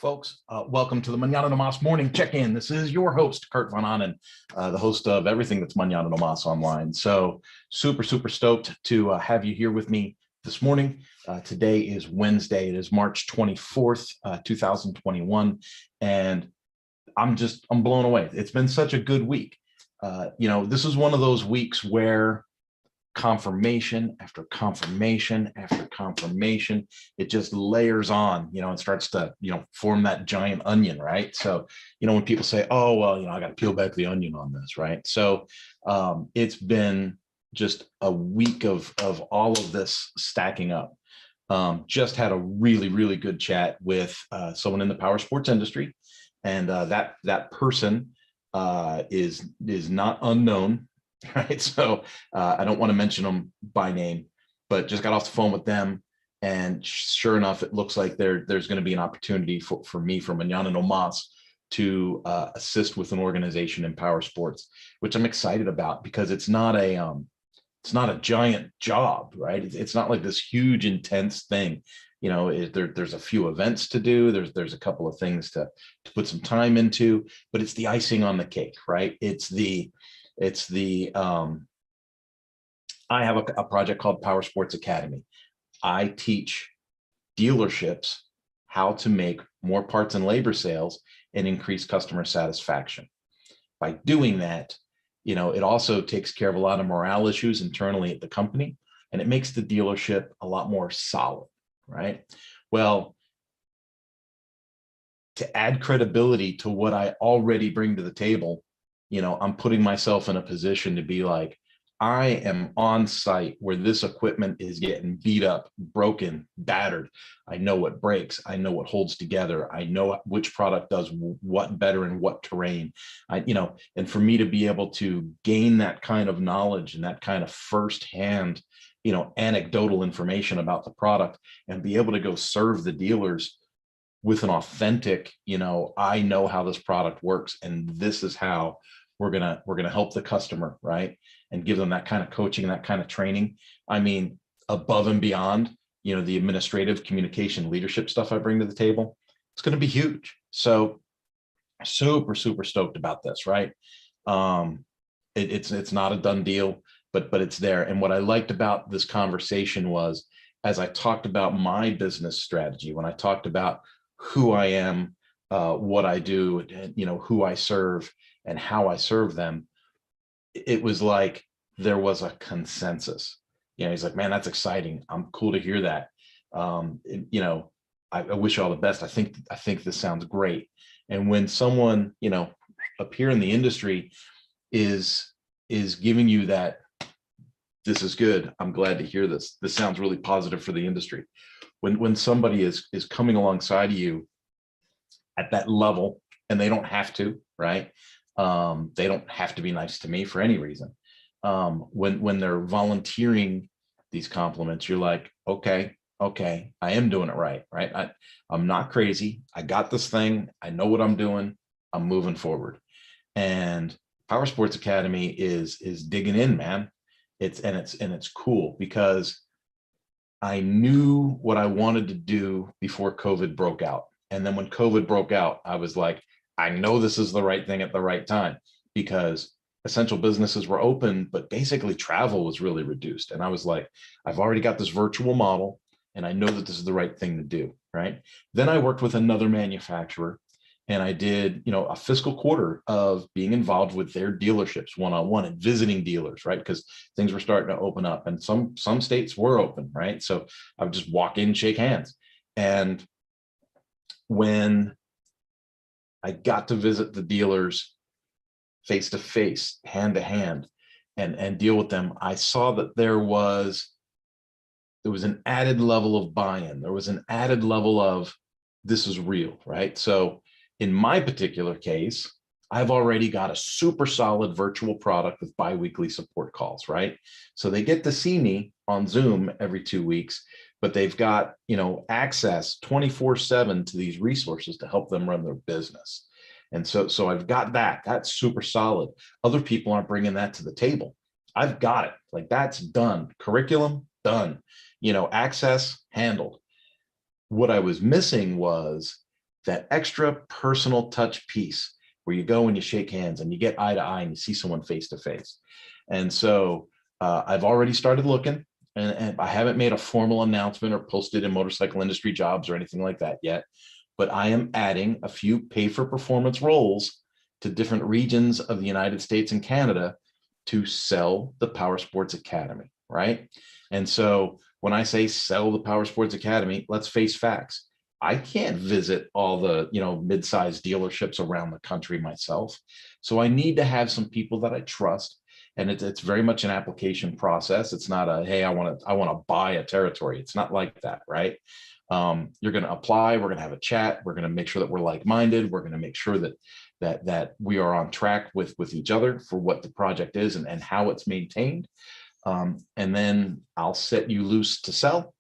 Folks, welcome to the Mañana morning check-in. This is your host, Kurt Von Annen, the host of everything that's Mañana online. So super stoked to have you here with me this morning. Today is Wednesday. It is March 24th, 2021. And I'm blown away. It's been such a good week. This is one of those weeks where confirmation after confirmation after confirmation, it just layers on, and starts to, form that giant onion, right? So, when people say, oh, well, I got to peel back the onion on this, right? So it's been just a week of all of this stacking up. Just had a really good chat with someone in the power sports industry, and that person is not unknown. Right. So I don't want to mention them by name, but just got off the phone with them. And sure enough, it looks like there's going to be an opportunity for me, for Mañana no Mas, to assist with an organization in power sports, which I'm excited about because it's not a giant job, right? It's not like this huge, intense thing. There's a few events to do. There's a couple of things to put some time into, but it's the icing on the cake, right? I have a project called Power Sports Academy. I teach dealerships how to make more parts and labor sales and increase customer satisfaction. By doing that, it also takes care of a lot of morale issues internally at the company, and it makes the dealership a lot more solid, right? Well, to add credibility to what I already bring to the table, I'm putting myself in a position to be like, I am on site where this equipment is getting beat up, broken, battered. I know what breaks. I know what holds together. I know which product does what better in what terrain. And for me to be able to gain that kind of knowledge and that kind of firsthand, anecdotal information about the product and be able to go serve the dealers with an authentic, I know how this product works, and this is how we're gonna help the customer, right? And give them that kind of coaching, that kind of training. I mean, above and beyond, the administrative communication leadership stuff I bring to the table, it's going to be huge. So super stoked about this, right? It's not a done deal, but it's there. And what I liked about this conversation was, as I talked about my business strategy, when I talked about who I am, what I do, and who I serve and how I serve them, it was like there was a consensus. He's like, man, that's exciting. I'm cool to hear that. I wish you all the best. I think this sounds great. And when someone, up here in the industry is giving you that, this is good, I'm glad to hear this. This sounds really positive for the industry. When somebody is coming alongside of you at that level, and they don't have to, right? They don't have to be nice to me for any reason. When they're volunteering these compliments, you're like, okay, I am doing it right? I'm not crazy. I got this thing. I know what I'm doing. I'm moving forward. And Power Sports Academy is digging in, man. It's cool because I knew what I wanted to do before COVID broke out. And then when COVID broke out, I was like, I know this is the right thing at the right time, because essential businesses were open, but basically travel was really reduced. And I was like, I've already got this virtual model, and I know that this is the right thing to do, right? Then I worked with another manufacturer, and I did, a fiscal quarter of being involved with their dealerships one-on-one and visiting dealers, right? Because things were starting to open up, and some states were open, right? So I would just walk in, shake hands. And when I got to visit the dealers face to face, hand to hand, and deal with them, I saw that there was an added level of buy-in. There was an added level of, this is real, right? So in my particular case, I've already got a super solid virtual product with biweekly support calls, right? So they get to see me on Zoom every 2 weeks, but they've got, access 24/7 to these resources to help them run their business. And so I've got that. That's super solid. Other people aren't bringing that to the table. I've got it. Like, that's done. Curriculum done. Access handled. What I was missing was that extra personal touch piece where you go and you shake hands and you get eye to eye and you see someone face to face. And so I've already started looking, and I haven't made a formal announcement or posted in Motorcycle Industry Jobs or anything like that yet, but I am adding a few pay for performance roles to different regions of the United States and Canada to sell the Power Sports Academy, right? And so when I say sell the Power Sports Academy, let's face facts. I can't visit all the, mid-sized dealerships around the country myself. So I need to have some people that I trust. And it's very much an application process. It's not a, hey, I want to buy a territory. It's not like that, right? You're going to apply. We're going to have a chat. We're going to make sure that we're like-minded. We're going to make sure that we are on track with each other for what the project is and how it's maintained. And then I'll set you loose to sell.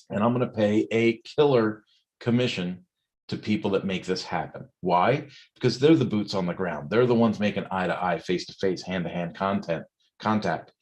And I'm going to pay a killer commission to people that make this happen. Why? Because they're the boots on the ground. They're the ones making eye to eye, face to face, hand to hand contact.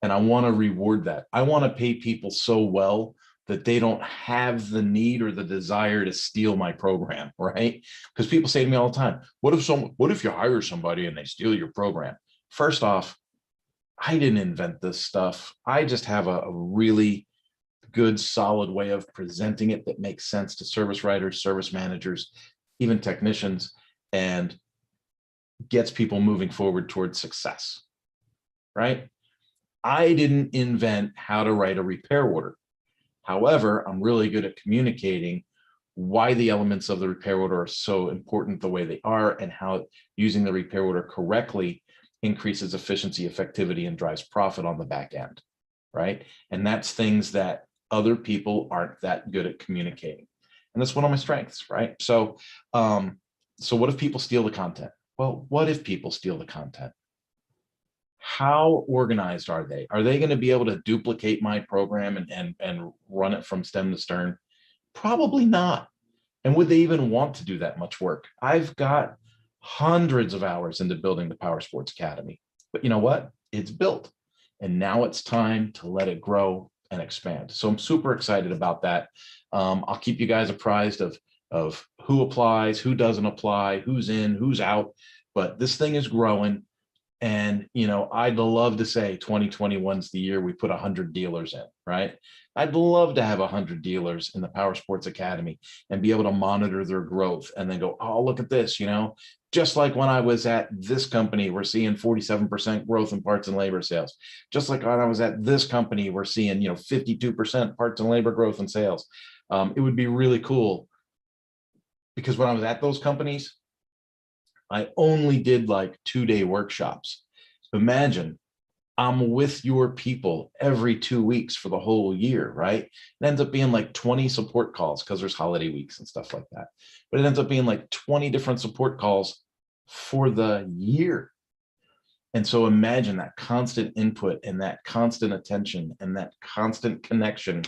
And I want to reward that. I want to pay people so well that they don't have the need or the desire to steal my program, right? Because people say to me all the time, what if you hire somebody and they steal your program? First off, I didn't invent this stuff. I just have a really good, solid way of presenting it that makes sense to service writers, service managers, even technicians, and gets people moving forward towards success, right? I didn't invent how to write a repair order. However, I'm really good at communicating why the elements of the repair order are so important the way they are, and how using the repair order correctly increases efficiency, effectivity, and drives profit on the back end, right? And that's things that other people aren't that good at communicating. And that's one of my strengths, right? So, what if people steal the content? Well, what if people steal the content? How organized are they? Are they going to be able to duplicate my program and run it from stem to stern? Probably not. And would they even want to do that much work? I've got hundreds of hours into building the Power Sports Academy, but you know what? It's built, and now it's time to let it grow and expand. So I'm super excited about that. I'll keep you guys apprised of who applies, who doesn't apply, who's in, who's out, but this thing is growing. And, I'd love to say 2021's the year we put 100 dealers in, right? I'd love to have 100 dealers in the Power Sports Academy and be able to monitor their growth and then go, oh, look at this, just like when I was at this company, we're seeing 47% growth in parts and labor sales. Just like when I was at this company, we're seeing, 52% parts and labor growth in sales. It would be really cool, because when I was at those companies, I only did like 2-day workshops. Imagine I'm with your people every 2 weeks for the whole year, right? It ends up being like 20 support calls because there's holiday weeks and stuff like that. But it ends up being like 20 different support calls for the year. And so imagine that constant input and that constant attention and that constant connection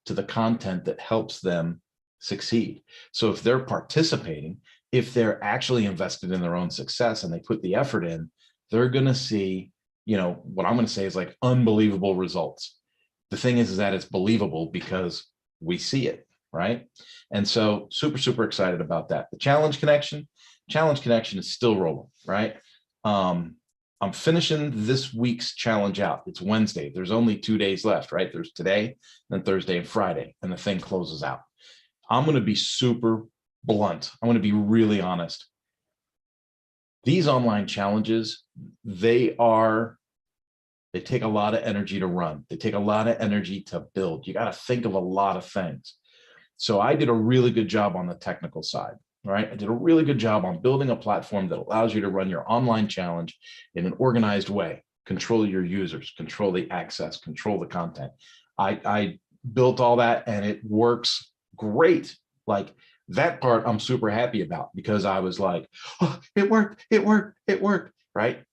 to the content that helps them succeed. So if they're participating, if they're actually invested in their own success and they put the effort in, they're going to see, what I'm going to say is like unbelievable results. The thing is that it's believable because we see it, right? And so super, super excited about that. The challenge connection is still rolling, right? I'm finishing this week's challenge out. It's Wednesday. There's only 2 days left, right? There's today, then Thursday and Friday, and the thing closes out. I'm going to be super blunt. I'm going to be really honest. These online challenges, they take a lot of energy to run. They take a lot of energy to build. You got to think of a lot of things. So I did a really good job on the technical side, right? I did a really good job on building a platform that allows you to run your online challenge in an organized way, control your users, control the access, control the content. I built all that and it works great. Like, that part I'm super happy about, because I was like, oh, it worked, right?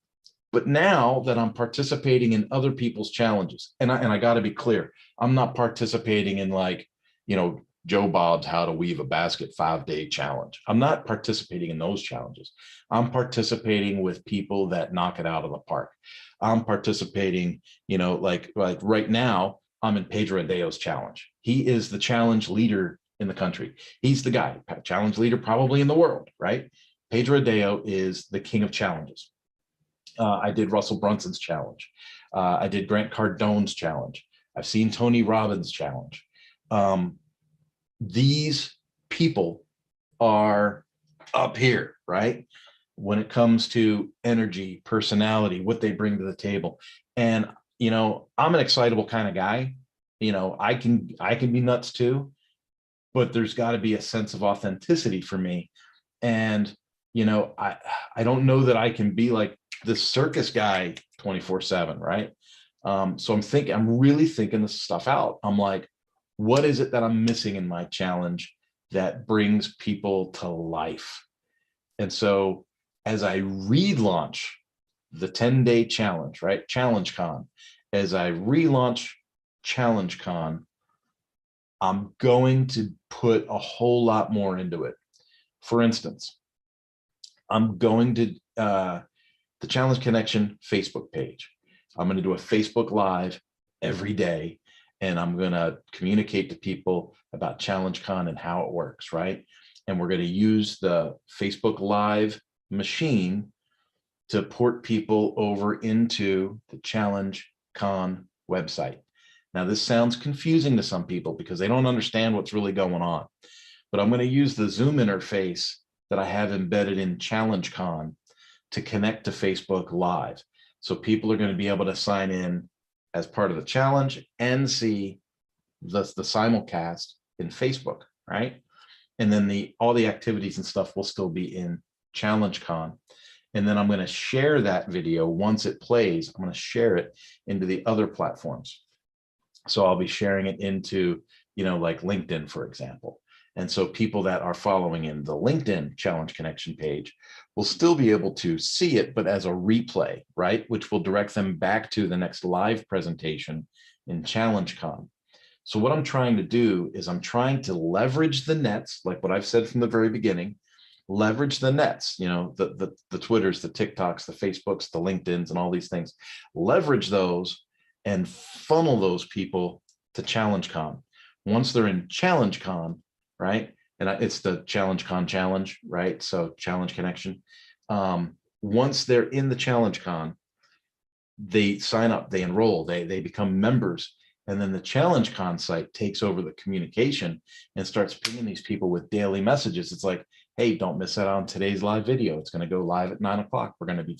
But now that I'm participating in other people's challenges, and I got to be clear, I'm not participating in like, Joe Bob's How to Weave a Basket 5-day challenge. I'm not participating in those challenges. I'm participating with people that knock it out of the park. I'm participating, like right now, I'm in Pedro Adeo's challenge. He is the challenge leader in the country. He's the guy, challenge leader probably in the world, right? Pedro Adao is the king of challenges. I did Russell Brunson's challenge. I did Grant Cardone's challenge. I've seen Tony Robbins' challenge. These people are up here, right? When it comes to energy, personality, what they bring to the table. And, you know, I'm an excitable kind of guy. You know, I can be nuts too, but there's got to be a sense of authenticity for me. And, you know, I don't know that I can be like this circus guy 24/7, right? So I'm really thinking this stuff out. I'm like, what is it that I'm missing in my challenge that brings people to life? And so as I relaunch the 10-day challenge, right? Challenge Con, as I relaunch Challenge Con, I'm going to put a whole lot more into it. For instance, I'm going to, the Challenge Connection Facebook page. I'm going to do a Facebook Live every day, and I'm going to communicate to people about Challenge Con and how it works, right? And we're going to use the Facebook Live machine to port people over into the Challenge Con website. Now, this sounds confusing to some people because they don't understand what's really going on, but I'm going to use the Zoom interface that I have embedded in Challenge Con to connect to Facebook Live. So people are going to be able to sign in as part of the challenge and see the simulcast in Facebook, right? And then all the activities and stuff will still be in Challenge Con. And then I'm going to share that video once it plays. I'm going to share it into the other platforms. So I'll be sharing it into, you know, like LinkedIn, for example. And so people that are following in the LinkedIn Challenge Connection page will still be able to see it, but as a replay, right? Which will direct them back to the next live presentation in Challenge Con. So what I'm trying to do is I'm trying to leverage the nets, like what I've said from the very beginning, leverage the nets, you know, the Twitters, the TikToks, the Facebooks, the LinkedIns, and all these things, leverage those and funnel those people to Challenge Con. Once they're in Challenge Con, right? And it's the Challenge Con challenge, right? So Challenge Connection. Once they're in the Challenge Con, they sign up, they enroll, they become members. And then the Challenge Con site takes over the communication and starts pinging these people with daily messages. It's like, hey, don't miss out on today's live video. It's going to go live at 9 o'clock. We're going to be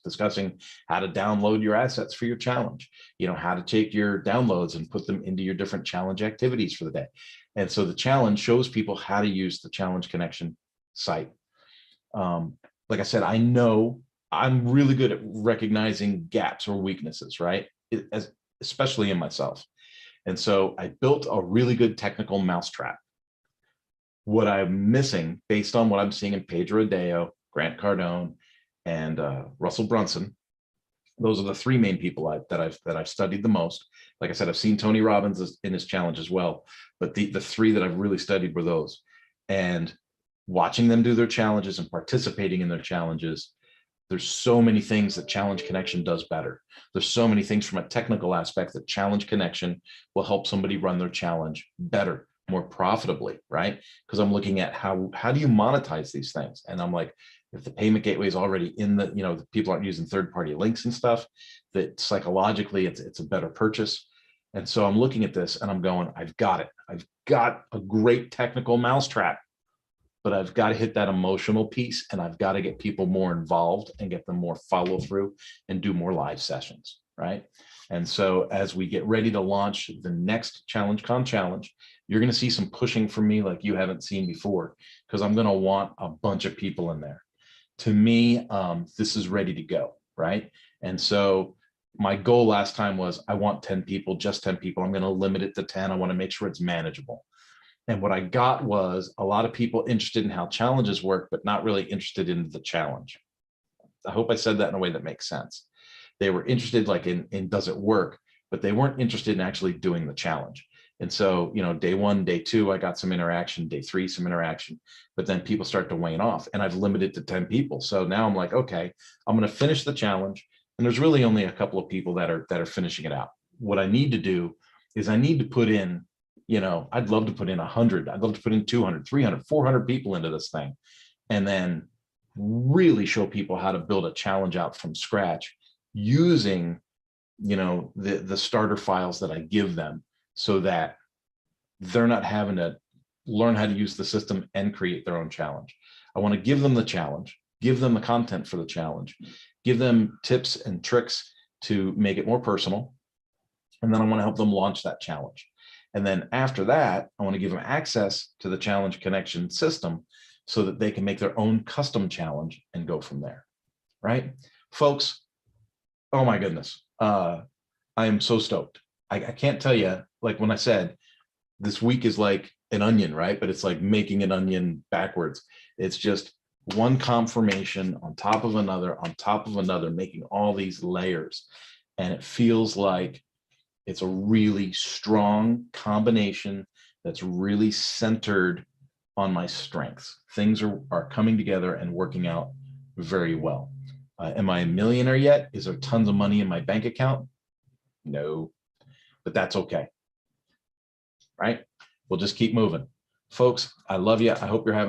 discussing how to download your assets for your challenge, you know, how to take your downloads and put them into your different challenge activities for the day. And so the challenge shows people how to use the Challenge Connection site. Like I said, I know I'm really good at recognizing gaps or weaknesses, right? Especially in myself. And so I built a really good technical mousetrap. What I'm missing, based on what I'm seeing in Pedro Adao, Grant Cardone, and Russell Brunson, those are the three main people that I've studied the most. Like I said, I've seen Tony Robbins in his challenge as well, but the three that I've really studied were those. And watching them do their challenges and participating in their challenges, there's so many things that Challenge Connection does better. There's so many things from a technical aspect that Challenge Connection will help somebody run their challenge better, more profitably, right? Because I'm looking at how do you monetize these things? And I'm like, if the payment gateway is already in the, you know, the people aren't using third-party links and stuff, that psychologically it's a better purchase. And so I'm looking at this and I'm going, I've got it. I've got a great technical mousetrap, but I've got to hit that emotional piece, and I've got to get people more involved and get them more follow through and do more live sessions, right? And so as we get ready to launch the next Challenge Con challenge, you're going to see some pushing from me like you haven't seen before, because I'm going to want a bunch of people in there. To me, this is ready to go, right? And so my goal last time was I want 10 people, just 10 people. I'm going to limit it to 10. I want to make sure it's manageable. And what I got was a lot of people interested in how challenges work, but not really interested in the challenge. I hope I said that in a way that makes sense. They were interested like in does it work, but they weren't interested in actually doing the challenge. And so, you know, day one, day two, I got some interaction, day three, some interaction, but then people start to wane off, and I've limited to 10 people. So now I'm like, okay, I'm going to finish the challenge. And there's really only a couple of people that are finishing it out. What I need to do is I need to put in I'd love to put in 100. I'd love to put in 200, 300, 400 people into this thing, and then really show people how to build a challenge out from scratch using, the starter files that I give them, so that they're not having to learn how to use the system and create their own challenge. I want to give them the challenge, give them the content for the challenge, give them tips and tricks to make it more personal. And then I want to help them launch that challenge. And then after that, I want to give them access to the challenge connection system so that they can make their own custom challenge and go from there. Right? Folks, oh my goodness. I am so stoked. I can't tell you, like when I said, this week is like an onion, right? But it's like making an onion backwards. It's just one confirmation on top of another, making all these layers. And it feels like it's a really strong combination that's really centered on my strengths. Things are coming together and working out very well. Am I a millionaire yet? Is there tons of money in my bank account? No, but that's okay. Right? We'll just keep moving. Folks, I love you. I hope you're having a